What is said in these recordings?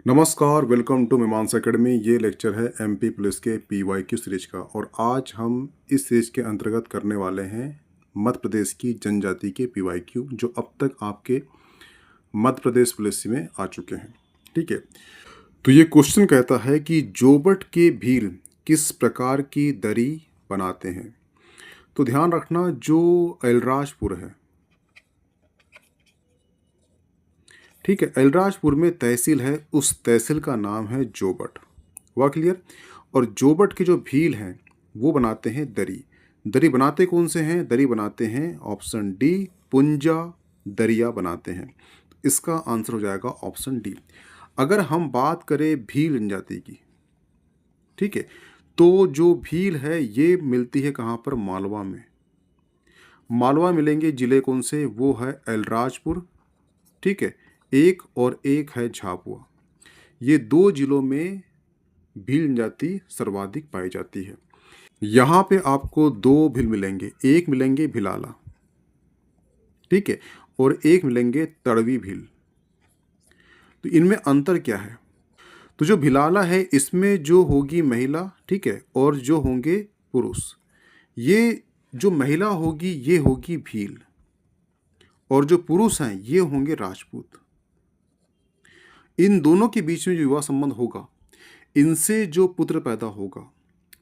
नमस्कार, welcome to मीमांसा academy. ये लेक्चर है एमपी पुलिस के पीवाईक्यू सीरीज का और आज हम इस सीरीज के अंतर्गत करने वाले हैं मध्य प्रदेश की जनजाति के पीवाईक्यू जो अब तक आपके मध्य प्रदेश पुलिस में आ चुके हैं। ठीक है, तो ये क्वेश्चन कहता है कि जोबट के भील किस प्रकार की दरी बनाते हैं। तो ध्यान रखना, जो एलराजपुर है, ठीक है, एलराजपुर में तहसील है, उस तहसील का नाम है जोबट। हुआ क्लियर। और जोबट के जो भील हैं वो बनाते हैं दरी। दरी बनाते कौन से हैं? दरी बनाते हैं ऑप्शन डी, पुंजा दरिया बनाते हैं। इसका आंसर हो जाएगा ऑप्शन डी। अगर हम बात करें भील जनजाति की, ठीक है, तो जो भील है ये मिलती है कहाँ पर? मालवा में। मालवा मिलेंगे जिले कौन से? वो है एलराजपुर, ठीक है, एक और एक है झाबुआ। ये दो जिलों में भील जनजाति सर्वाधिक पाई जाती है। यहाँ पे आपको दो भील मिलेंगे, एक मिलेंगे भिलाला, ठीक है, और एक मिलेंगे तड़वी भील। तो इनमें अंतर क्या है? तो जो भिलाला है इसमें जो होगी महिला, ठीक है, और जो होंगे पुरुष। ये जो महिला होगी ये होगी भील और जो पुरुष हैं ये होंगे राजपूत। इन दोनों के बीच में जो विवाह संबंध होगा, इनसे जो पुत्र पैदा होगा,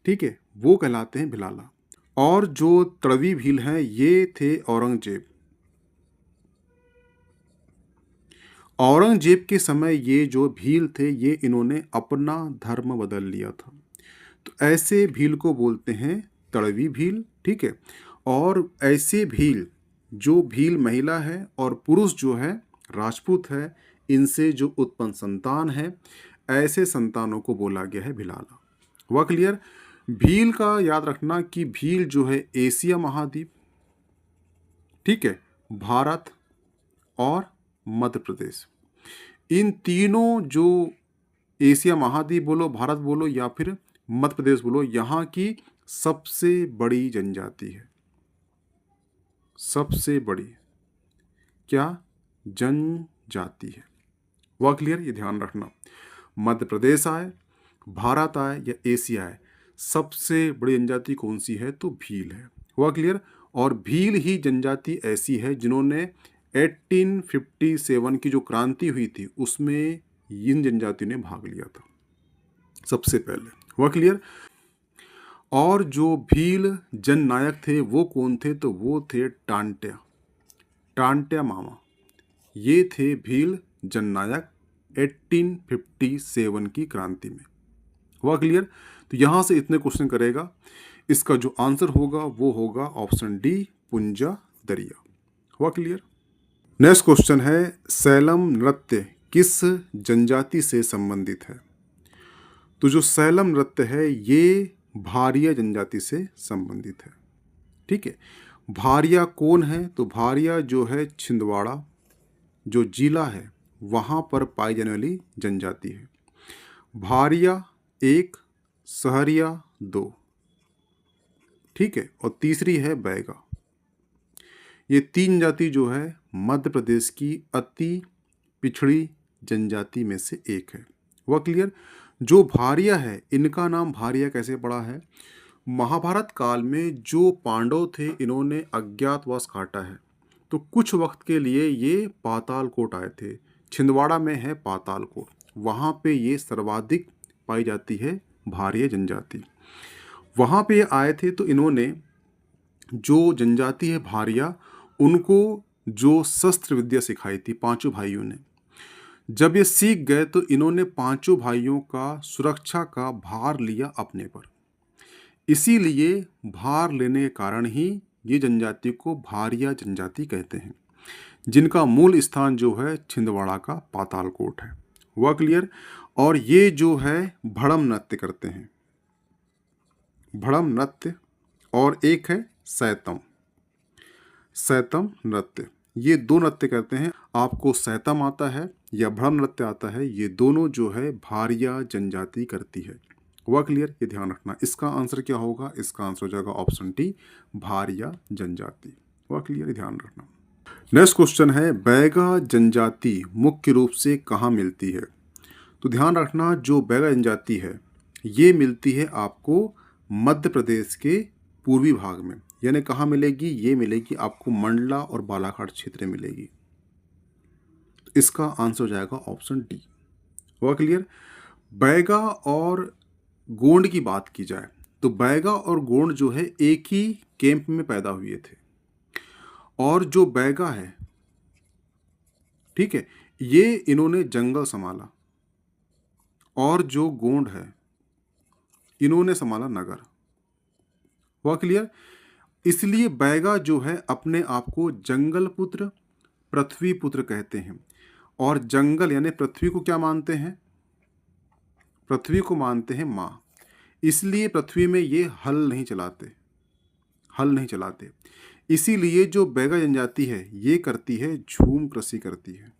ठीक है, वो कहलाते हैं भिलाला। और जो तड़वी भील हैं ये थे औरंगजेब। औरंगजेब के समय ये जो भील थे ये इन्होंने अपना धर्म बदल लिया था। तो ऐसे भील को बोलते हैं तड़वी भील, ठीक है। और ऐसे भील, जो भील महिला है और पुरुष जो है राजपूत है, इनसे जो उत्पन्न संतान है, ऐसे संतानों को बोला गया है भिलाला। हुआ क्लियर। भील का याद रखना कि भील जो है एशिया महाद्वीप, ठीक है, भारत और मध्य प्रदेश, इन तीनों, जो एशिया महाद्वीप बोलो, भारत बोलो या फिर मध्य प्रदेश बोलो, यहाँ की सबसे बड़ी जनजाति है। सबसे बड़ी क्या जनजाति है? वह क्लियर, ये ध्यान रखना। मध्य प्रदेश आए, भारत आए या एशिया आए, सबसे बड़ी जनजाति कौन सी है? तो भील है। हुआ क्लियर। और भील ही जनजाति ऐसी है जिन्होंने 1857 की जो क्रांति हुई थी उसमें इन जनजातियों ने भाग लिया था सबसे पहले। हुआ क्लियर। और जो भील जननायक थे वो कौन थे? तो वो थे टांट्या, टांट्या मामा। ये थे भील जननायक 1857 की क्रांति में। हुआ क्लियर। तो यहाँ से इतने क्वेश्चन करेगा, इसका जो आंसर होगा वो होगा ऑप्शन डी, पुंजा दरिया। हुआ क्लियर। नेक्स्ट क्वेश्चन है, सैलम नृत्य किस जनजाति से संबंधित है? तो जो सैलम नृत्य है ये भारिया जनजाति से संबंधित है। ठीक है, भारिया कौन है? तो भारिया जो है छिंदवाड़ा जो जिला है वहाँ पर पाई जाने वाली जनजाति है। भारिया एक, सहरिया दो, ठीक है, और तीसरी है बैगा। ये तीन जाति जो है मध्य प्रदेश की अति पिछड़ी जनजाति में से एक है। वह क्लियर। जो भारिया है, इनका नाम भारिया कैसे पड़ा है? महाभारत काल में जो पांडव थे इन्होंने अज्ञातवास काटा है, तो कुछ वक्त के लिए ये पातालकोट आए थे। छिंदवाड़ा में है पातालकोट, वहाँ पे ये सर्वाधिक पाई जाती है भारिया जनजाति। वहाँ पे आए थे तो इन्होंने, जो जनजाति है भारिया, उनको जो शस्त्र विद्या सिखाई थी पांचों भाइयों ने। जब ये सीख गए तो इन्होंने पांचों भाइयों का सुरक्षा का भार लिया अपने पर। इसीलिए भार लेने के कारण ही ये जनजाति को भारिया जनजाति कहते हैं, जिनका मूल स्थान जो है छिंदवाड़ा का पातालकोट है। हुआ क्लियर। और ये जो है भड़म नृत्य करते हैं, भड़म नृत्य, और एक है सैतम, सैतम नृत्य। ये दो नृत्य करते हैं। आपको सैतम आता है या भ्रम नृत्य आता है, ये दोनों जो है भारिया जनजाति करती है। हुआ क्लियर, ये ध्यान रखना। इसका आंसर क्या होगा? इसका आंसर हो जाएगा ऑप्शन टी, भारिया जनजाति। हुआ क्लियर, ये ध्यान रखना। नेक्स्ट क्वेश्चन है, बैगा जनजाति मुख्य रूप से कहाँ मिलती है? तो ध्यान रखना, जो बैगा जनजाति है ये मिलती है आपको मध्य प्रदेश के पूर्वी भाग में। यानी कहाँ मिलेगी? ये मिलेगी आपको मंडला और बालाघाट क्षेत्र में मिलेगी। इसका आंसर हो जाएगा ऑप्शन डी। हुआ क्लियर? बैगा और गोंड की बात की जाए तो बैगा और गोंड जो है एक ही कैंप में पैदा हुए थे। और जो बैगा है, ठीक है, ये इन्होंने जंगल संभाला, और जो गोंड है इन्होंने संभाला नगर। हुआ क्लियर? इसलिए बैगा जो है अपने आप को जंगल पुत्र, पृथ्वी पुत्र कहते हैं। और जंगल यानी पृथ्वी को क्या मानते हैं? पृथ्वी को मानते हैं माँ। इसलिए पृथ्वी में ये हल नहीं चलाते। इसीलिए जो बैगा जनजाति है ये करती है झूम कृषि करती है।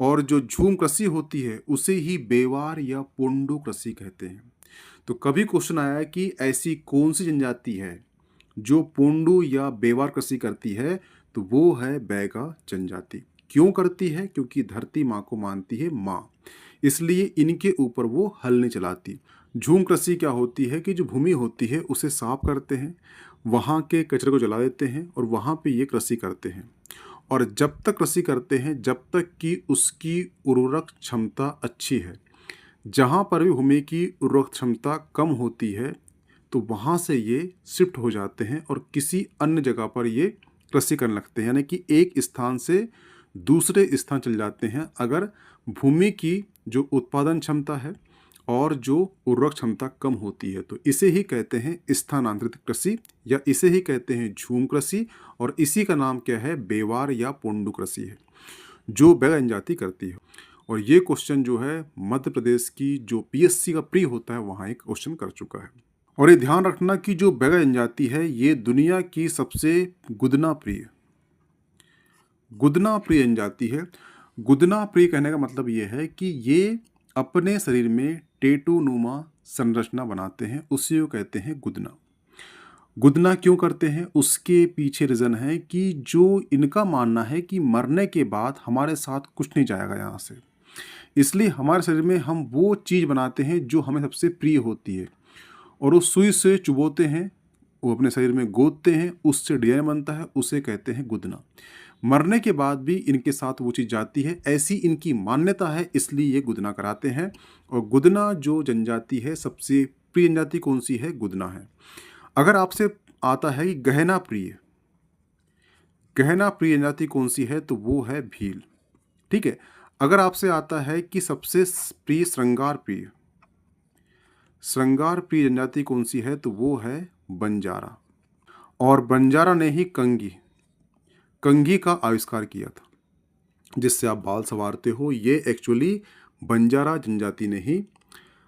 और जो झूम कृषि होती है उसे ही बेवार या पोंडू कृषि कहते हैं। तो कभी क्वेश्चन आया कि ऐसी कौन सी जनजाति है जो पोंडू या बेवार कृषि करती है, तो वो है बैगा जनजाति। क्यों करती है? क्योंकि धरती माँ को मानती है माँ, इसलिए इनके ऊपर वो हल नहीं चलाती। झूम कृषि क्या होती है कि जो भूमि होती है उसे साफ करते हैं, वहाँ के कचरे को जला देते हैं और वहाँ पे ये कृषि करते हैं। और जब तक कृषि करते हैं जब तक कि उसकी उर्वरक क्षमता अच्छी है। जहाँ पर भी भूमि की उर्वरक क्षमता कम होती है तो वहाँ से ये शिफ्ट हो जाते हैं और किसी अन्य जगह पर ये कृषि करने लगते हैं। यानी कि एक स्थान से दूसरे स्थान चले जाते हैं अगर भूमि की जो उत्पादन क्षमता है और जो उर्वरक क्षमता कम होती है। तो इसे ही कहते हैं स्थानांतरित कृषि, या इसे ही कहते हैं झूम कृषि, और इसी का नाम क्या है? बेवार या पोंडू कृषि है, जो बैगा जनजाति करती है। और ये क्वेश्चन जो है मध्य प्रदेश की जो पीएससी का प्री होता है वहाँ एक क्वेश्चन कर चुका है। और ये ध्यान रखना कि जो बैगा जनजाति है ये दुनिया की सबसे गुदना प्रिय जनजाति है। गुदना प्रिय कहने का मतलब ये है कि ये अपने शरीर में टेटू नुमा संरचना बनाते हैं, उसी को कहते हैं गुदना। गुदना क्यों करते हैं? उसके पीछे रीज़न है कि जो इनका मानना है कि मरने के बाद हमारे साथ कुछ नहीं जाएगा यहाँ से, इसलिए हमारे शरीर में हम वो चीज़ बनाते हैं जो हमें सबसे प्रिय होती है, और उस सुई से चुभोते हैं, वो अपने शरीर में गोदते हैं, उससे डिजाइन बनता है, उसे कहते हैं गुदना। मरने के बाद भी इनके साथ वो चीज़ जाती है, ऐसी इनकी मान्यता है, इसलिए ये गुदना कराते हैं। और गुदना जो जनजाति है सबसे प्रिय जनजाति कौन सी है? गुदना है। अगर आपसे आता है कि गहना प्रिय जनजाति कौन सी है, तो वो है भील। ठीक है। अगर आपसे आता है कि सबसे प्रिय श्रृंगार प्रिय जनजाति कौन सी है, तो वो है बंजारा। और बंजारा ने ही कंघी का आविष्कार किया था, जिससे आप बाल संवारते हो। ये एक्चुअली बंजारा जनजाति ने ही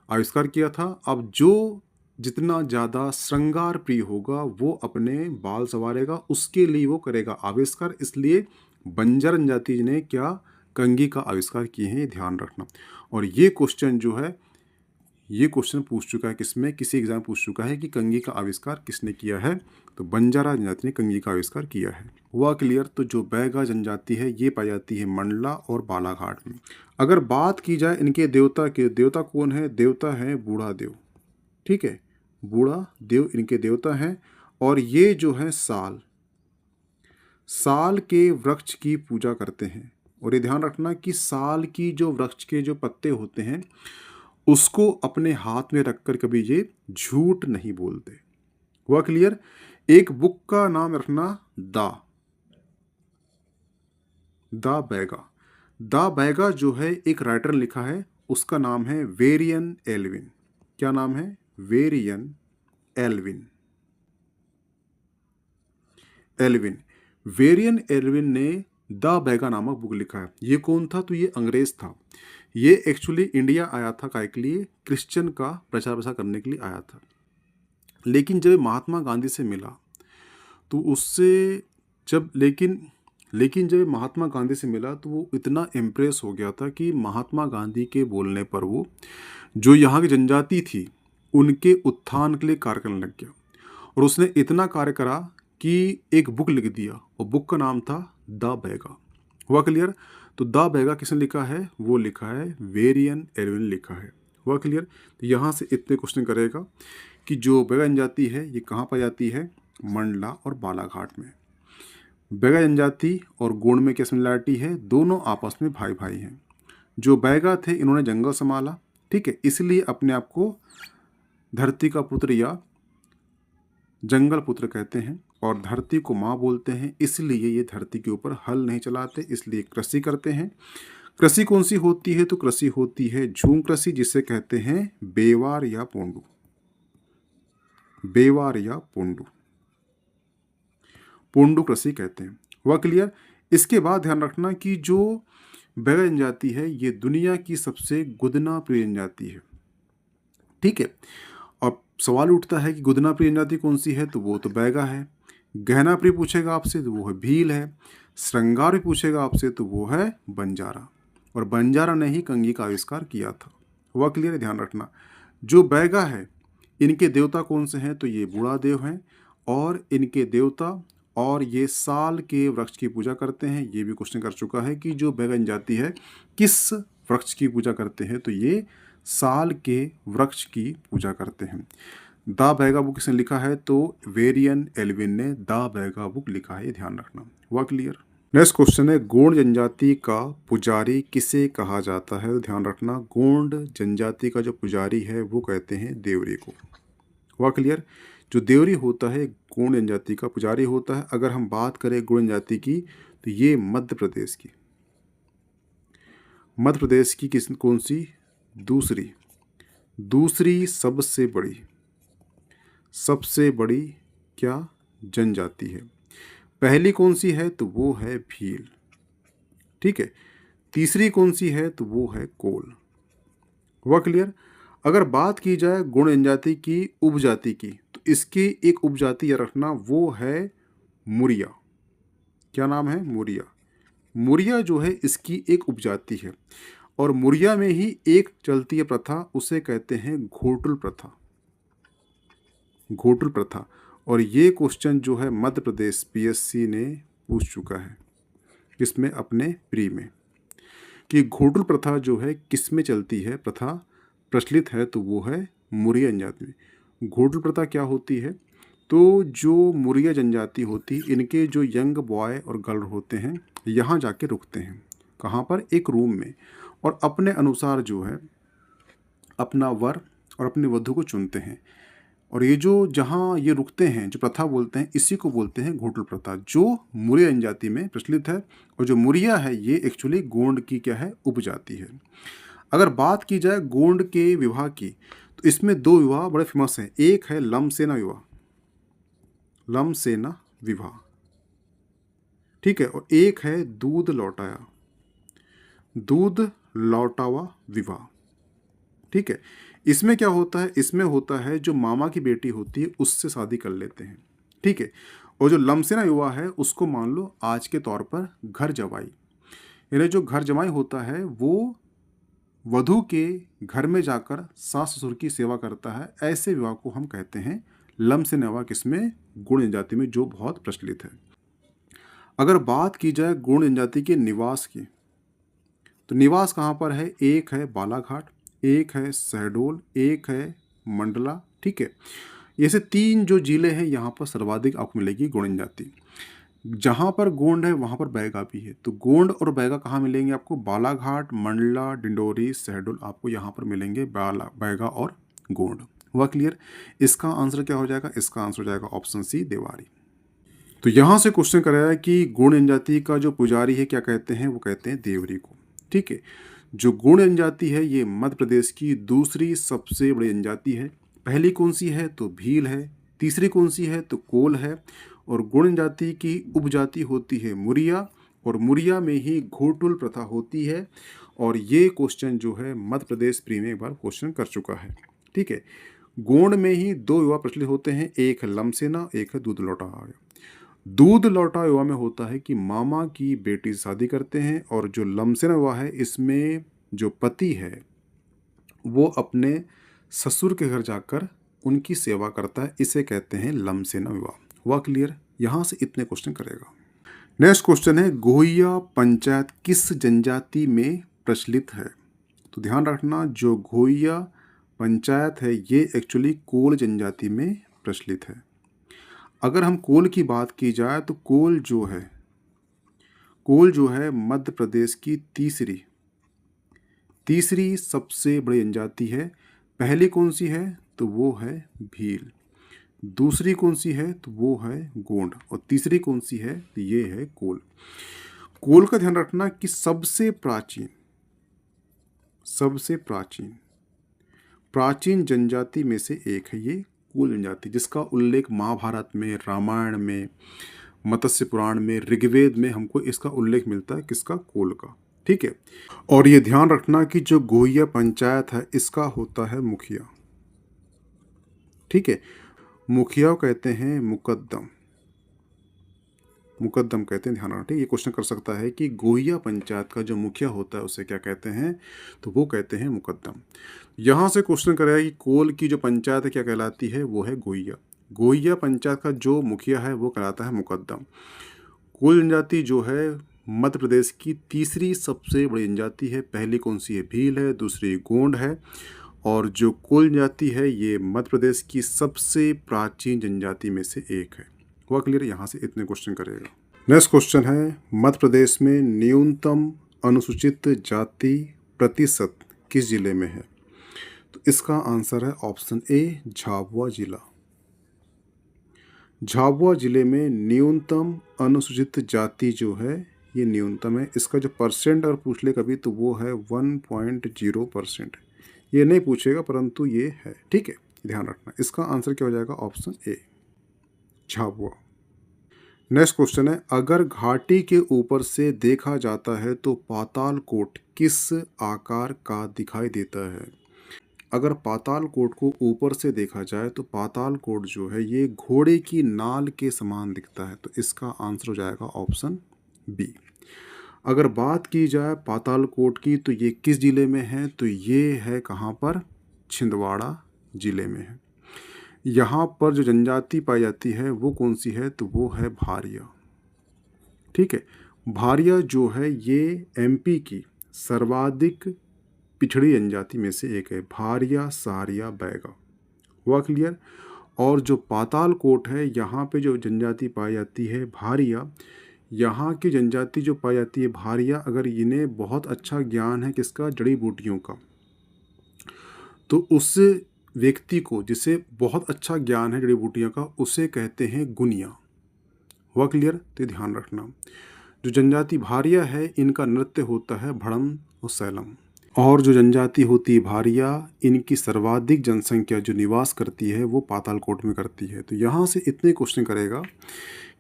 आविष्कार किया था। अब जो जितना ज़्यादा श्रृंगार प्रिय होगा वो अपने बाल संवारेगा, उसके लिए वो करेगा आविष्कार। इसलिए बंजारा जनजाति ने क्या कंघी का आविष्कार किए हैं, ध्यान रखना। और ये क्वेश्चन जो है ये क्वेश्चन पूछ चुका है किसमें? किसी एग्जाम पूछ चुका है कि कंघी का आविष्कार किसने किया है, तो बंजारा जनजाति ने कंघी का आविष्कार किया है। हुआ क्लियर? तो जो बैगा जनजाति है ये पाई जाती है मंडला और बालाघाट में। अगर बात की जाए इनके देवता कौन है? देवता है बूढ़ा देव। ठीक है, बूढ़ा देव इनके देवता हैं। और ये जो है साल के वृक्ष की पूजा करते हैं। और ये ध्यान रखना कि साल की जो वृक्ष के जो पत्ते होते हैं उसको अपने हाथ में रखकर कभी ये झूठ नहीं बोलते। हुआ क्लियर? एक बुक का नाम रखना द बैगा जो है एक राइटर ने लिखा है, उसका नाम है वेरियन एल्विन। क्या नाम है? वेरियन वेरियन एल्विन ने द बैगा नामक बुक लिखा है। ये कौन था? तो ये अंग्रेज था। ये एक्चुअली इंडिया आया था काय के लिए? क्रिश्चियन का प्रचार प्रसार करने के लिए आया था। लेकिन जब महात्मा गांधी से मिला तो उससे लेकिन जब महात्मा गांधी से मिला तो वो इतना इम्प्रेस हो गया था कि महात्मा गांधी के बोलने पर वो जो यहाँ की जनजाति थी उनके उत्थान के लिए कार्य करने लग गया। और उसने इतना कार्य करा कि एक बुक लिख दिया, और बुक का नाम था द बैगा। हुआ क्लियर? तो द बैगा किसने लिखा है, वो लिखा है वेरियन एल्विन लिखा है। हुआ क्लियर। तो यहाँ से इतने क्वेश्चन करेगा कि जो बैगा जनजाति है ये कहाँ पाई जाती है, मंडला और बालाघाट में। बैगा जनजाति और गोंड में क्या सिमिलरिटी है, दोनों आपस में भाई भाई हैं। जो बैगा थे इन्होंने जंगल संभाला, ठीक है, इसलिए अपने आप को धरती का पुत्र या जंगल पुत्र कहते हैं, और धरती को माँ बोलते हैं, इसलिए ये धरती के ऊपर हल नहीं चलाते, इसलिए कृषि करते हैं। कृषि कौन सी होती है, तो कृषि होती है झूम कृषि, जिसे कहते हैं बेवार या पोंडू। बेवार या पोंडू, पोंडू कृषि कहते हैं। हुआ क्लियर। इसके बाद ध्यान रखना कि जो बैगा जनजाति है ये दुनिया की सबसे गुदना प्रिय जनजाति है, ठीक है। अब सवाल उठता है कि गुदना प्रिय जनजाति कौन सी है, तो वो तो बैगा है। गहना प्रिय पूछेगा आपसे तो वो है भील है। श्रृंगार भी पूछेगा आपसे तो वो है बंजारा, और बंजारा ने ही कंघी का आविष्कार किया था। हुआ क्लियर है। ध्यान रखना जो बैगा है इनके देवता कौन से हैं, तो ये बूढ़ा देव हैं, और इनके देवता और ये साल के वृक्ष की पूजा करते हैं। ये भी क्वेश्चन कर चुका है कि जो बैगा जनजाति है किस वृक्ष की पूजा करते हैं, तो ये साल के वृक्ष की पूजा करते हैं। द बैगा बुक किसने लिखा है, तो वेरियन एल्विन ने द बैगा बुक लिखा है, ये ध्यान रखना। हुआ क्लियर। नेक्स्ट क्वेश्चन है गोंड जनजाति का पुजारी किसे कहा जाता है, तो ध्यान रखना गोंड जनजाति का जो पुजारी है वो कहते हैं देवरी को। हुआ क्लियर। जो देवरी होता है गोंड जनजाति का पुजारी होता है। अगर हम बात करें गोंड जनजाति की तो ये मध्य प्रदेश की, मध्य प्रदेश की किस कौन सी, दूसरी सबसे बड़ी क्या जनजाति है। पहली कौन सी है, तो वो है भील, ठीक है। तीसरी कौन सी है, तो वो है कोल। हुआ क्लियर। अगर बात की जाए गोंड जनजाति की उपजाति की, तो इसकी एक उपजाति याद रखना वो है मुरिया। क्या नाम है, मुरिया। मुरिया जो है इसकी एक उपजाति है, और मुरिया में ही एक चलती है प्रथा, उसे कहते हैं घोटुल प्रथा। घोटुल प्रथा। और ये क्वेश्चन जो है मध्य प्रदेश पीएससी ने पूछ चुका है, किसमें, अपने प्री में, कि घोटुल प्रथा जो है किस में चलती है, प्रथा प्रचलित है, तो वो है मुरिया जनजाति में। घोटुल प्रथा क्या होती है, तो जो मुरिया जनजाति होती इनके जो यंग बॉय और गर्ल होते हैं यहाँ जाके रुकते हैं, कहाँ पर, एक रूम में, और अपने अनुसार जो है अपना वर और अपनी वधू को चुनते हैं। और ये जो जहाँ ये रुकते हैं, जो प्रथा बोलते हैं, इसी को बोलते हैं घोटुल प्रथा, जो मुरिया जनजाति में प्रचलित है। और जो मुरिया है ये एक्चुअली गोंड की क्या है, उपजाति है। अगर बात की जाए गोंड के विवाह की, तो इसमें दो विवाह बड़े फेमस हैं। एक है लमसेना विवाह, लमसेना विवाह, ठीक है, और एक है दूध लौटावा विवाह, ठीक है। इसमें क्या होता है, इसमें होता है जो मामा की बेटी होती है उससे शादी कर लेते हैं, ठीक है। और जो लमसेना विवाह है उसको मान लो आज के तौर पर घर जवाई, यानी जो घर जवाई होता है वो वधू के घर में जाकर सास ससुर की सेवा करता है। ऐसे विवाह को हम कहते हैं लमसेना विवाह, किसमें, गोंड जनजाति में, जो बहुत प्रचलित है। अगर बात की जाए गोंड जनजाति के निवास की, तो निवास कहाँ पर है, एक है बालाघाट, एक है शहडोल, एक है मंडला, ठीक है। ऐसे तीन जो जिले हैं यहाँ पर सर्वाधिक आपको मिलेगी गोंड जनजाति। जहाँ पर गोंड है वहाँ पर बैगा भी है, तो गोंड और बैगा कहाँ मिलेंगे आपको, बालाघाट, मंडला, डिंडोरी, शहडोल, आपको यहाँ पर मिलेंगे बैगा और गोंड। हुआ क्लियर। इसका आंसर क्या हो जाएगा, इसका आंसर हो जाएगा ऑप्शन सी, देवारी। तो यहाँ से क्वेश्चन कराया कि गोंड जनजाति का जो पुजारी है क्या कहते हैं, वो कहते हैं देवरी को, ठीक है। जो गोंड जनजाति है ये मध्य प्रदेश की दूसरी सबसे बड़ी जनजाति है। पहली कौन सी है, तो भील है। तीसरी कौन सी है, तो कोल है। और गोंड जनजाति की उपजाति होती है मुरिया, और मुरिया में ही घोटुल प्रथा होती है। और ये क्वेश्चन जो है मध्य प्रदेश प्री में एक बार क्वेश्चन कर चुका है, ठीक है। गोंड में ही दो विवाह प्रचलित होते हैं, एक है लमसेना, एक है दूध लौटा। दूध लौटा विवाह में होता है कि मामा की बेटी से शादी करते हैं, और जो लमसेना विवाह है इसमें जो पति है वो अपने ससुर के घर जाकर उनकी सेवा करता है, इसे कहते हैं लमसेना विवाह। हुआ क्लियर। यहाँ से इतने क्वेश्चन करेगा। नेक्स्ट क्वेश्चन है, गोहिया पंचायत किस जनजाति में प्रचलित है? तो ध्यान रखना, जो गोहिया पंचायत है ये एक्चुअली कोल जनजाति में प्रचलित है। अगर हम कोल की बात की जाए तो कोल जो है मध्य प्रदेश की तीसरी सबसे बड़ी जनजाति है। पहली कौन सी है? तो वो है भील। दूसरी कौन सी है? तो वो है गोंड। और तीसरी कौन सी है? तो ये है कोल। कोल का ध्यान रखना कि सबसे प्राचीन जनजाति में से एक है ये कोल जनजाति, जिसका उल्लेख महाभारत में, रामायण में, मत्स्य पुराण में, ऋग्वेद में हमको इसका उल्लेख मिलता है। किसका? कोल का। ठीक है। और ये ध्यान रखना कि जो गोहिया पंचायत है इसका होता है मुखिया। ठीक है। मुखिया कहते हैं मुकद्दम कहते हैं। ध्यान रखना, ये क्वेश्चन कर सकता है कि गोहिया पंचायत का जो मुखिया होता है उसे क्या कहते हैं? तो वो कहते हैं मुकद्दम। यहाँ से क्वेश्चन करेगा कि कोल की जो पंचायत है क्या कहलाती है? वो है गोहिया। गोहिया पंचायत का जो मुखिया है वो कहलाता है मुकद्दम। कोल जनजाति जो है मध्य प्रदेश की तीसरी सबसे बड़ी जनजाति है। पहली कौन सी है? भील है। दूसरी गोंड है। और जो कोल जनजाति है ये मध्य प्रदेश की सबसे प्राचीन जनजाति में से एक है। हुआ क्लियर? यहाँ से इतने क्वेश्चन करेगा। नेक्स्ट क्वेश्चन है, मध्य प्रदेश में न्यूनतम अनुसूचित जाति प्रतिशत किस जिले में है? तो इसका आंसर है ऑप्शन ए, झाबुआ जिला। झाबुआ जिले में न्यूनतम अनुसूचित जाति जो है ये न्यूनतम है। इसका जो परसेंट अगर पूछ ले कभी तो वो है 1.0%। ये नहीं पूछेगा परंतु ये है। ठीक है, ध्यान रखना। इसका आंसर क्या हो जाएगा? Option A, Jhabua. Next question है, अगर घाटी के ऊपर से देखा जाता है तो पातालकोट किस आकार का दिखाई देता है? अगर पातालकोट को ऊपर से देखा जाए तो पातालकोट जो है ये घोड़े की नाल के समान दिखता है। तो इसका आंसर हो जाएगा ऑप्शन बी। अगर बात की जाए पातालकोट की तो ये किस जिले में है? तो ये है कहाँ पर? छिंदवाड़ा जिले में है। यहाँ पर जो जनजाति पाई जाती है वो कौन सी है? तो वो है भारिया। ठीक है, भारिया जो है ये एमपी की सर्वाधिक पिछड़ी जनजाति में से एक है। भारिया, सहारिया, बैगा। हुआ क्लियर? और जो पातालकोट है यहाँ पे जो जनजाति पाई जाती है भारिया, यहाँ की जनजाति जो पाई जाती है भारिया, अगर इन्हें बहुत अच्छा ज्ञान है किसका? जड़ी बूटियों का, तो उस व्यक्ति को जिसे बहुत अच्छा ज्ञान है जड़ी बूटियों का उसे कहते हैं गुनिया। हुआ क्लियर? तो ध्यान रखना, जो जनजाति भारिया है इनका नृत्य होता है भड़म और सैलम। और जो जनजाति होती है भारिया, इनकी सर्वाधिक जनसंख्या जो निवास करती है वो पातालकोट में करती है। तो यहाँ से इतने क्वेश्चन करेगा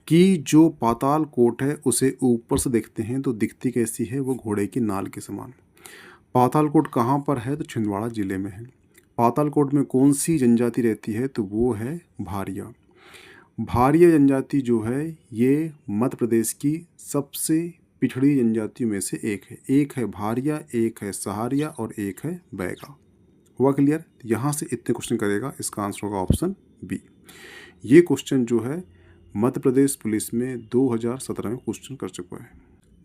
कि जो पातालकोट है उसे ऊपर से देखते हैं तो दिखती कैसी है? वो घोड़े की नाल के समान। पातालकोट कहाँ पर है? तो छिंदवाड़ा जिले में है। पातालकोट में कौन सी जनजाति रहती है? तो वो है भारिया। भारिया जनजाति जो है ये मध्य प्रदेश की सबसे पिछड़ी जनजातियों में से एक है। एक है भारिया, एक है सहारिया और एक है बैगा। हुआ क्लियर? यहाँ से इतने क्वेश्चन करेगा। इसका आंसर होगा ऑप्शन बी। ये क्वेश्चन जो है मध्य प्रदेश पुलिस में 2017 में क्वेश्चन कर चुका है।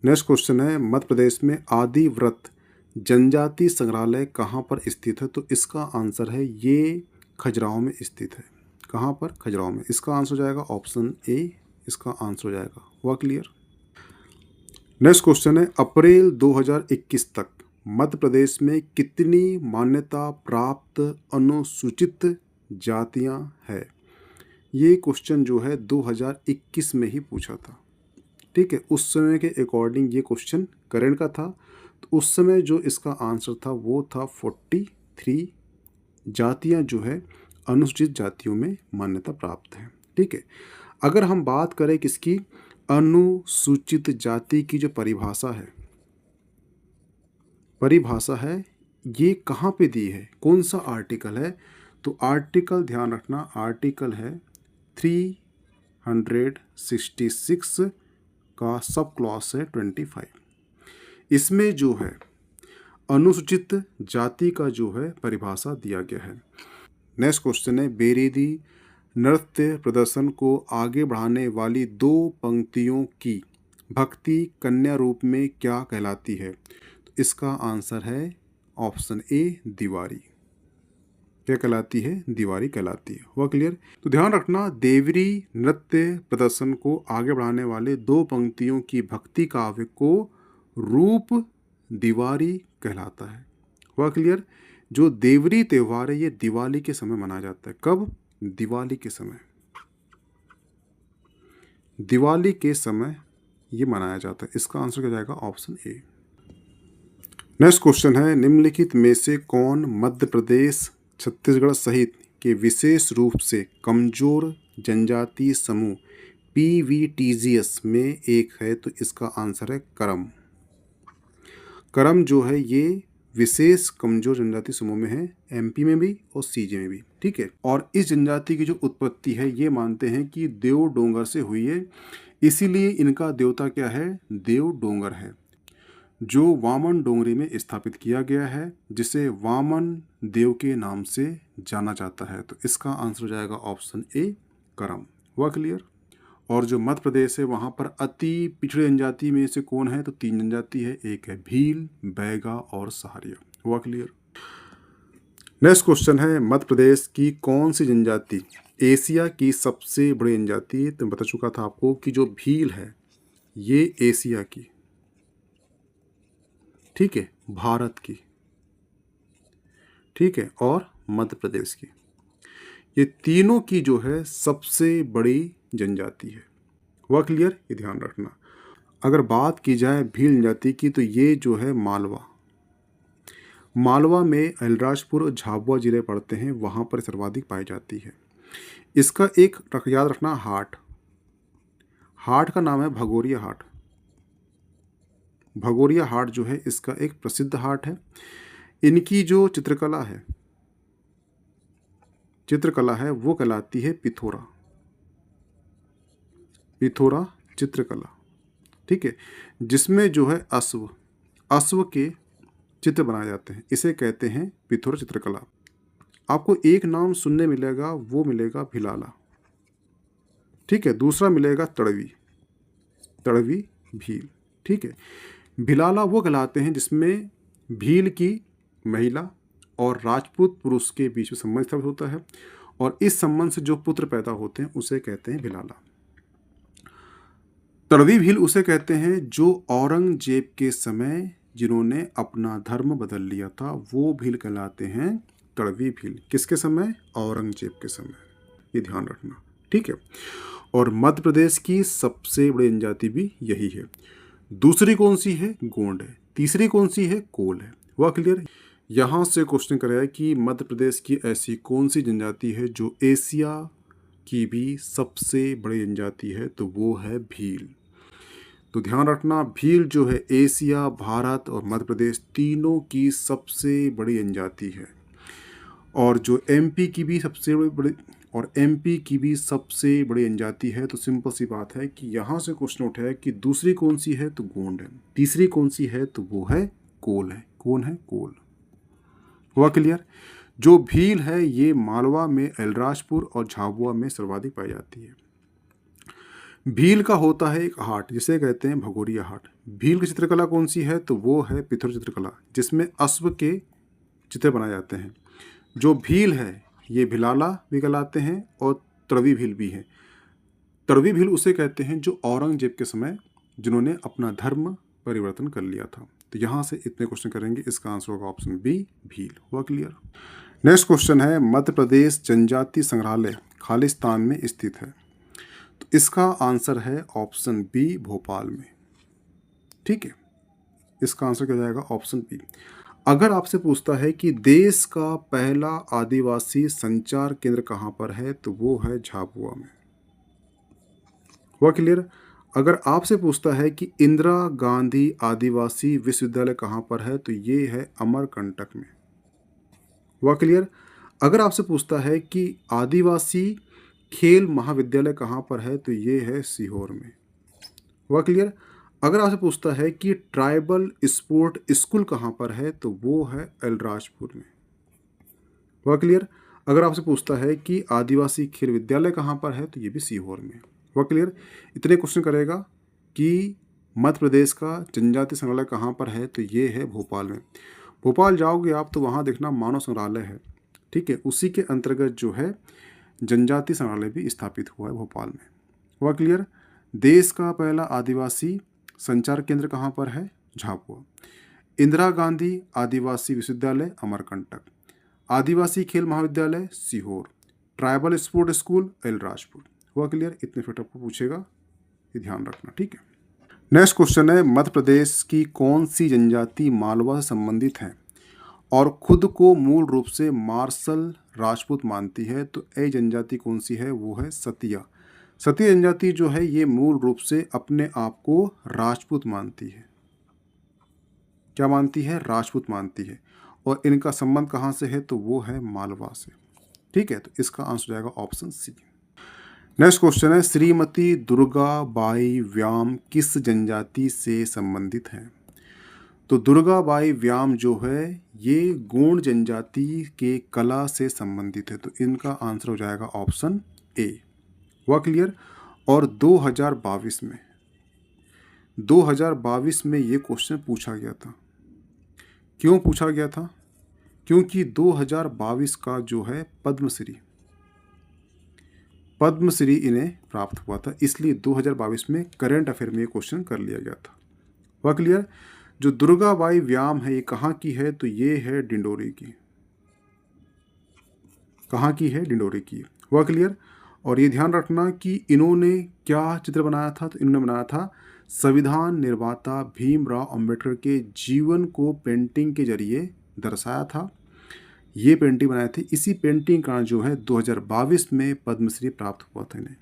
नेक्स्ट क्वेश्चन है, मध्य प्रदेश में आदिव्रत जनजाति संग्रहालय कहाँ पर स्थित है? तो इसका आंसर है ये खजुराहो में स्थित है। कहाँ पर? खजुराहो में। इसका आंसर हो जाएगा ऑप्शन ए। इसका आंसर हो जाएगा। हुआ क्लियर? नेक्स्ट क्वेश्चन है, अप्रैल 2021 तक मध्य प्रदेश में कितनी मान्यता प्राप्त अनुसूचित जातियां हैं? ये क्वेश्चन जो है 2021 में ही पूछा था। ठीक है, उस समय के अकॉर्डिंग ये क्वेश्चन करंट का था। तो उस समय जो इसका आंसर था वो था 43 जातियां जो है अनुसूचित जातियों में मान्यता प्राप्त है। ठीक है, अगर हम बात करें किसकी? अनुसूचित जाति की जो परिभाषा है ये कहाँ पे दी है? कौन सा आर्टिकल है? तो आर्टिकल ध्यान रखना, आर्टिकल है 366 का सब क्लॉज है 25। इसमें जो है अनुसूचित जाति का जो है परिभाषा दिया गया है। नेक्स्ट क्वेश्चन है, बेरीदी नृत्य प्रदर्शन को आगे बढ़ाने वाली दो पंक्तियों की भक्ति कन्या रूप में क्या कहलाती है? तो इसका आंसर है ऑप्शन ए दीवारी। क्या कहलाती है? दीवारी कहलाती है। हुआ क्लियर? तो ध्यान रखना, देवरी नृत्य प्रदर्शन को आगे बढ़ाने वाले दो पंक्तियों की भक्ति काव्य को रूप दीवारी कहलाता है। हुआ क्लियर? जो देवरी त्योहार है ये दिवाली के समय मनाया जाता है। कब? दिवाली के समय। दिवाली के समय ये मनाया जाता है। इसका आंसर क्या जाएगा? Option A. नेक्स्ट क्वेश्चन है, निम्नलिखित में से कौन मध्य प्रदेश छत्तीसगढ़ सहित के विशेष रूप से कमजोर जनजातीय समूह PVTGS में एक है? तो इसका आंसर है करम। करम जो है ये विशेष कमजोर जनजाति समूह में है, MP में भी और CJ में भी। ठीक है, और इस जनजाति की जो उत्पत्ति है ये मानते हैं कि देव डोंगर से हुई है, इसीलिए इनका देवता क्या है? देव डोंगर है, जो वामन डोंगरी में स्थापित किया गया है, जिसे वामन देव के नाम से जाना जाता है। तो इसका आंसर हो जाएगा ऑप्शन ए करम। हुआ क्लियर? और जो मध्य प्रदेश है वहाँ पर अति पिछड़े जनजाति में से कौन है? तो 3 जनजाति है, एक है भील, बैगा और सहारिया। हुआ क्लियर? नेक्स्ट क्वेश्चन है, मध्य प्रदेश की कौन सी जनजाति एशिया की सबसे बड़ी जनजाति है? तो बता चुका था आपको कि जो भील है ये एशिया की, ठीक है, भारत की, ठीक है, और मध्य प्रदेश की, ये तीनों की जो है सबसे बड़ी जनजाति है। हुआ क्लियर? ये ध्यान रखना। अगर बात की जाए भील जनजाति की तो ये जो है मालवा में अलीराजपुर और झाबुआ जिले पड़ते हैं, वहाँ पर सर्वाधिक पाई जाती है। इसका एक याद रखना, हाट का नाम है भगोरिया हाट। भगोरिया हाट जो है इसका एक प्रसिद्ध हाट है। इनकी जो चित्रकला है वो कहलाती है पिथोरा चित्रकला। ठीक है, जिसमें जो है अश्व के चित्र बनाए जाते हैं, इसे कहते हैं पिथोरा चित्रकला। आपको एक नाम सुनने मिलेगा, वो मिलेगा भिलाला। ठीक है, दूसरा मिलेगा तड़वी भील। ठीक है, भिलाला वो कहलाते हैं जिसमें भील की महिला और राजपूत पुरुष के बीच में संबंध स्थापित होता है, और इस संबंध से जो पुत्र पैदा होते हैं उसे कहते हैं भिलाला। तड़वी भील उसे कहते हैं जो औरंगजेब के समय जिन्होंने अपना धर्म बदल लिया था, वो भील कहलाते हैं तड़वी भील। किसके समय? औरंगजेब के समय। ये ध्यान रखना। ठीक है, और मध्य प्रदेश की सबसे बड़ी जनजाति भी यही है। दूसरी कौन सी है? गोंड है। तीसरी कौन सी है? कोल है। हुआ क्लियर? यहाँ से क्वेश्चन करेगा कि मध्य प्रदेश की ऐसी कौन सी जनजाति है जो एशिया की भी सबसे बड़ी जनजाति है? तो वो है भील। तो ध्यान रखना, भील जो है एशिया, भारत और मध्य प्रदेश तीनों की सबसे बड़ी जनजाति है, और जो MP की भी सबसे बड़ी जनजाति है। तो सिंपल सी बात है कि यहाँ से क्वेश्चन उठा है कि दूसरी कौन सी है? तो गोंड है। तीसरी कौन सी है? तो वो है कोल है। कौन है? कोल। हुआ क्लियर? जो भील है ये मालवा में अलीराजपुर और झाबुआ में सर्वाधिक पाई जाती है। भील का होता है एक हाट जिसे कहते हैं भगोरिया हाट। भील की चित्रकला कौन सी है? तो वो है पिथोरा चित्रकला, जिसमें अश्व के चित्र बनाए जाते हैं। जो भील है ये भिलाला भी कहलाते हैं और तड़वी भील भी है। तड़वी भील उसे कहते हैं जो औरंगजेब के समय जिन्होंने अपना धर्म परिवर्तन कर लिया था। तो यहाँ से इतने क्वेश्चन करेंगे, इसका आंसर होगा ऑप्शन बी भील। हुआ क्लियर? नेक्स्ट क्वेश्चन है, मध्य प्रदेश जनजाति संग्रहालय खालिस्तान में स्थित है। तो इसका आंसर है ऑप्शन बी भोपाल में। ठीक है, इसका आंसर क्या जाएगा? Option B. अगर आपसे पूछता है कि देश का पहला आदिवासी संचार केंद्र कहाँ पर है? तो वो है झाबुआ में। हुआ क्लियर? अगर आपसे पूछता है कि इंदिरा गांधी आदिवासी विश्वविद्यालय कहाँ पर है? तो ये है अमरकंटक में। हुआ क्लियर? अगर आपसे पूछता है कि आदिवासी खेल महाविद्यालय कहाँ पर है? तो ये है सीहोर में। हुआ क्लियर? अगर आपसे पूछता है कि ट्राइबल स्पोर्ट स्कूल कहाँ पर है? तो वो है अलीराजपुर में। हुआ क्लियर? अगर आपसे पूछता है कि आदिवासी खेल विद्यालय कहाँ पर है? तो ये भी सीहोर में। हुआ क्लियर? इतने क्वेश्चन करेगा कि मध्य प्रदेश का जनजाति संग्रहालय कहाँ पर है? तो ये है भोपाल में। भोपाल जाओगे आप तो वहाँ देखना मानव संग्रहालय है, ठीक है, उसी के अंतर्गत जो है जनजाति संग्रहालय भी स्थापित हुआ है भोपाल में। हुआ क्लियर? देश का पहला आदिवासी संचार केंद्र कहाँ पर है? झाबुआ। इंदिरा गांधी आदिवासी विश्वविद्यालय अमरकंटक। आदिवासी खेल महाविद्यालय Sehore. Tribal sport school Alirajpur. हुआ क्लियर? इतने फिट आपको पूछेगा, ये ध्यान रखना, ठीक है। नेक्स्ट क्वेश्चन है, मध्य प्रदेश की कौन सी जनजाति मालवा से संबंधित है और खुद को मूल रूप से मार्शल राजपूत मानती है? तो ए जनजाति कौन सी है? वो है सतिया। सतिया जनजाति जो है ये मूल रूप से अपने आप को राजपूत मानती है। क्या मानती है? राजपूत मानती है। और इनका संबंध कहाँ से है? तो वो है मालवा से, ठीक है। तो इसका आंसर हो जाएगा ऑप्शन सी। नेक्स्ट क्वेश्चन है, श्रीमती दुर्गा बाई व्याम किस जनजाति से संबंधित है? तो दुर्गा बाई व्याम जो है ये गोंड जनजाति के कला से संबंधित है। तो इनका आंसर हो जाएगा ऑप्शन ए। हुआ क्लियर? और 2022 में ये क्वेश्चन पूछा गया था। क्यों पूछा गया था? क्योंकि 2022 का जो है पद्मश्री इन्हें प्राप्त हुआ था, इसलिए 2022 में करंट अफेयर में ये क्वेश्चन कर लिया गया था। हुआ क्लियर? जो दुर्गाबाई व्याम है ये कहाँ की है? तो ये है डिंडोरी की। कहाँ की है? डिंडोरी की। हुआ क्लियर? और ये ध्यान रखना कि इन्होंने क्या चित्र बनाया था? तो इन्होंने बनाया था संविधान निर्माता भीमराव अंबेडकर के जीवन को पेंटिंग के जरिए दर्शाया था। ये पेंटिंग बनाए थे, इसी पेंटिंग का जो है 2022 में पद्मश्री प्राप्त हुआ था इन्हें।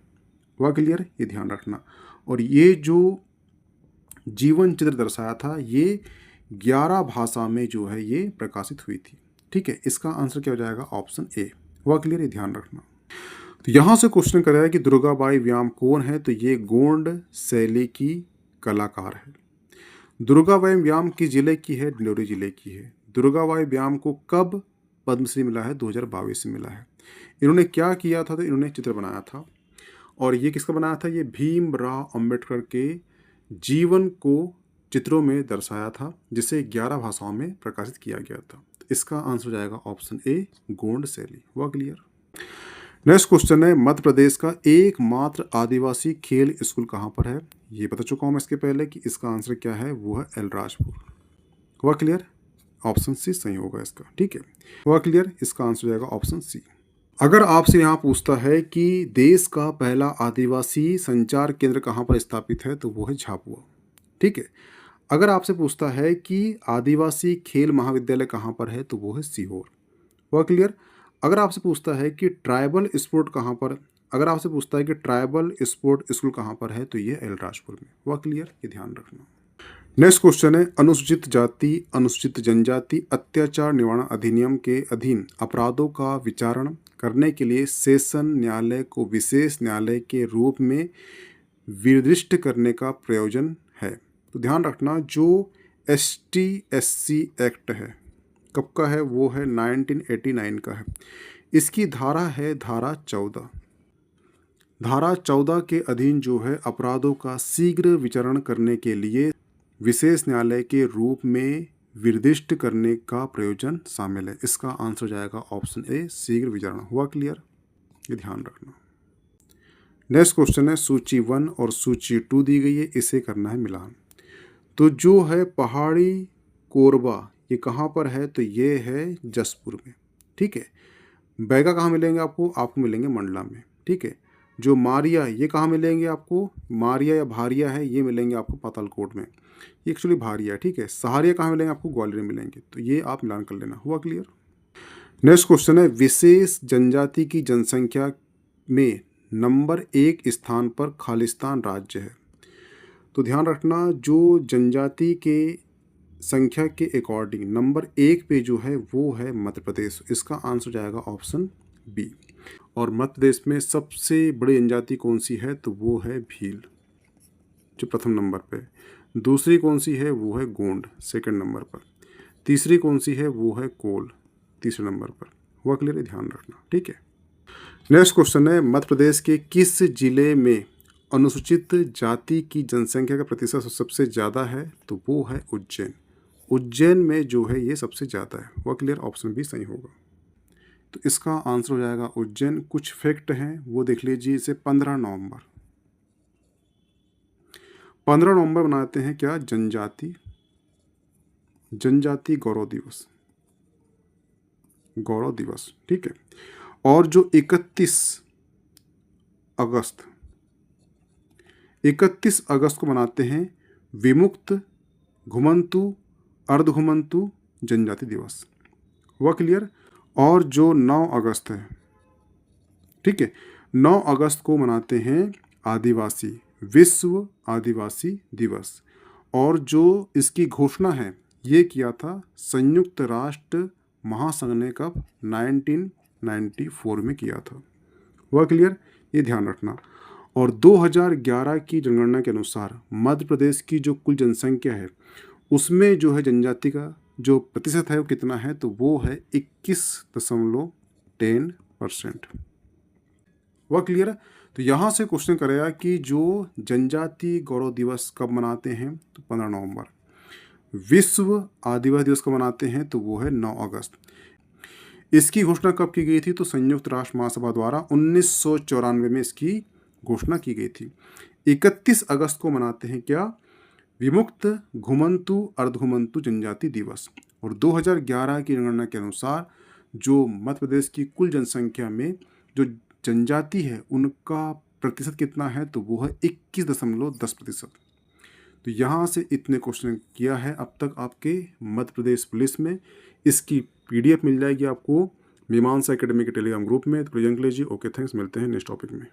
हुआ क्लियर? ये ध्यान रखना। और ये जो जीवन चित्र दर्शाया था ये 11 भाषा में जो है ये प्रकाशित हुई थी, ठीक है। इसका आंसर क्या हो जाएगा? Option A. हुआ क्लियर? ये ध्यान रखना। तो यहाँ से क्वेश्चन कराया कि दुर्गाबाई व्याम कौन है? तो ये गोंड शैली की कलाकार है। दुर्गाबाई व्याम किस जिले की है? डिंडोरी जिले की है। दुर्गाबाई व्याम को कब पद्मश्री मिला है? 2022 में मिला है। इन्होंने क्या किया था? तो इन्होंने चित्र बनाया था। और ये किसका बनाया था? ये भीमराव अंबेडकर के जीवन को चित्रों में दर्शाया था, जिसे 11 भाषाओं में प्रकाशित किया गया था। तो इसका आंसर हो जाएगा ऑप्शन ए, गोंड शैली। हुआ क्लियर? नेक्स्ट क्वेश्चन है, मध्य प्रदेश का एकमात्र आदिवासी खेल स्कूल कहाँ पर है? ये बता चुका हूँ मैं इसके पहले कि इसका आंसर क्या है, वो है अलीराजपुर। हुआ क्लियर? ऑप्शन सी सही होगा इसका, ठीक है। हुआ क्लियर? इसका आंसर हो जाएगा ऑप्शन सी। अगर आपसे यहाँ पूछता है कि देश का पहला आदिवासी संचार केंद्र कहाँ पर स्थापित है? तो वो है झाबुआ, ठीक है। अगर आपसे पूछता है कि आदिवासी खेल महाविद्यालय कहाँ पर है? तो वो है सीहोर। हुआ क्लियर? अगर आपसे पूछता है कि ट्राइबल स्पोर्ट कहाँ पर, अगर आपसे पूछता है कि ट्राइबल स्पोर्ट स्कूल कहाँ पर है? तो ये अलीराजपुर में। हुआ क्लियर? ये ध्यान रखना। नेक्स्ट क्वेश्चन है, अनुसूचित जाति अनुसूचित जनजाति अत्याचार निवारण अधिनियम के अधीन अपराधों का विचारण करने के लिए सेशन न्यायालय को विशेष न्यायालय के रूप में निर्दिष्ट करने का प्रयोजन है। तो ध्यान रखना, जो ST/SC एक्ट है कब का है? वो है 1989 का है। इसकी धारा है धारा 14। धारा 14 के अधीन जो है अपराधों का शीघ्र विचारण करने के लिए विशेष न्यायालय के रूप में निर्दिष्ट करने का प्रयोजन शामिल है। इसका आंसर हो जाएगा ऑप्शन ए, शीघ्र विचारण। हुआ क्लियर? ये ध्यान रखना। नेक्स्ट क्वेश्चन है, सूची 1 और सूची 2 दी गई है, इसे करना है मिलान। तो जो है पहाड़ी कोरबा ये कहाँ पर है? तो ये है जसपुर में, ठीक है। बैगा कहाँ मिलेंगे आपको? आपको मिलेंगे मंडला में, ठीक है। जो मारिया ये कहाँ मिलेंगे आपको? मारिया या भारिया है ये मिलेंगे आपको पातालकोट में, ये एक्चुअली भारिया है, ठीक है। सहारिया कहाँ मिलेंगे आपको? ग्वालियर में मिलेंगे। तो ये आप मिलान कर लेना। हुआ क्लियर? नेक्स्ट क्वेश्चन है, विशेष जनजाति की जनसंख्या में नंबर 1 स्थान पर खालिस्तान राज्य है। तो ध्यान रखना, जो जनजाति के संख्या के अकॉर्डिंग नंबर 1 पे जो है वो है मध्य प्रदेश। इसका आंसर हो जाएगा ऑप्शन बी। और मध्य प्रदेश में सबसे बड़ी जनजाति कौन सी है? तो वो है भील, जो प्रथम नंबर पे। दूसरी कौन सी है? वो है गोंड, सेकंड नंबर पर। तीसरी कौन सी है? वो है कोल, तीसरे नंबर पर। हुआ क्लियर? ध्यान रखना, ठीक है। नेक्स्ट क्वेश्चन है, मध्य प्रदेश के किस जिले में अनुसूचित जाति की जनसंख्या का प्रतिशत सबसे ज़्यादा है तो वो है उज्जैन। उज्जैन में जो है ये सबसे ज़्यादा है। वह क्लियर, ऑप्शन बी सही होगा। तो इसका आंसर हो जाएगा उज्जैन। कुछ फैक्ट हैं वो देख लीजिए। इसे 15 नवंबर मनाते हैं क्या? जनजाति गौरव दिवस, ठीक है। और जो 31 अगस्त को मनाते हैं विमुक्त घुमंतु अर्धघुमंतु जनजाति दिवस। हुआ क्लियर। और जो 9 अगस्त है, ठीक है, 9 अगस्त को मनाते हैं विश्व आदिवासी दिवस। और जो इसकी घोषणा है ये किया था संयुक्त राष्ट्र महासंघ ने कब? 1994 में किया था। हुआ क्लियर, ये ध्यान रखना। और 2011 की जनगणना के अनुसार मध्य प्रदेश की जो कुल जनसंख्या है उसमें जो है जनजाति का जो प्रतिशत है वो कितना है? तो वो है 21.10%। वह क्लियर है। तो यहाँ से क्वेश्चन करेगा कि जो जनजाति गौरव दिवस कब मनाते हैं? तो 15 नवंबर। विश्व आदिवासी दिवस कब मनाते हैं? तो वो है 9 अगस्त। इसकी घोषणा कब की गई थी? तो संयुक्त राष्ट्र महासभा द्वारा 1994 में इसकी घोषणा की गई थी। 31 अगस्त को मनाते हैं क्या? विमुक्त घुमंतु अर्धघुमंतु जनजाति दिवस। और 2011 की जनगणना के अनुसार जो मध्य प्रदेश की कुल जनसंख्या में जो जनजाति है उनका प्रतिशत कितना है? तो वो है 21.10%। तो यहाँ से इतने क्वेश्चन किया है अब तक आपके मध्य प्रदेश पुलिस में। इसकी PDF मिल जाएगी आपको मीमांसा एकेडमी के टेलीग्राम ग्रुप में। तो प्रेजेंट लीजिए। Okay, thanks. मिलते हैं नेक्स्ट टॉपिक में।